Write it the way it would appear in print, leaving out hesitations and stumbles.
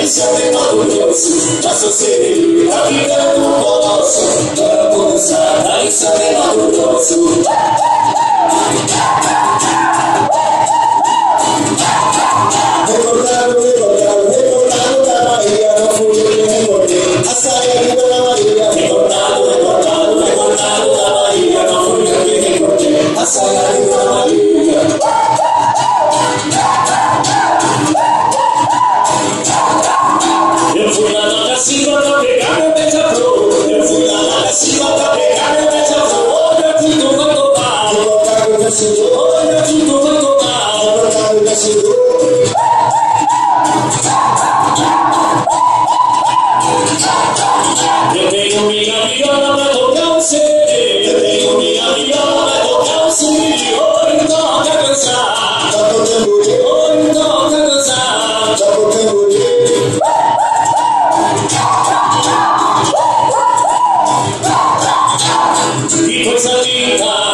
esse homem orgulhoso, nosso ser tá ficando colosso. Bora começar, esse homem orgulhoso. Recordado da Bahia, não fui eu que recordei a saída da Bahia. Recordado da Bahia, não fui eu que recordei a saída da Bahia. Eu fui lá na Silva pra pegar meu beija-flor. Eu fui lá na Silva pra pegar meu beija-flor. Olha tudo vai tomar. Olha tudo vai tomar. Eu tenho minha viola pra tocar o CD. Eu tenho minha viola pra tocar o CD. Oi, toca dançar. Oi, toca dançar. Que coisa linda.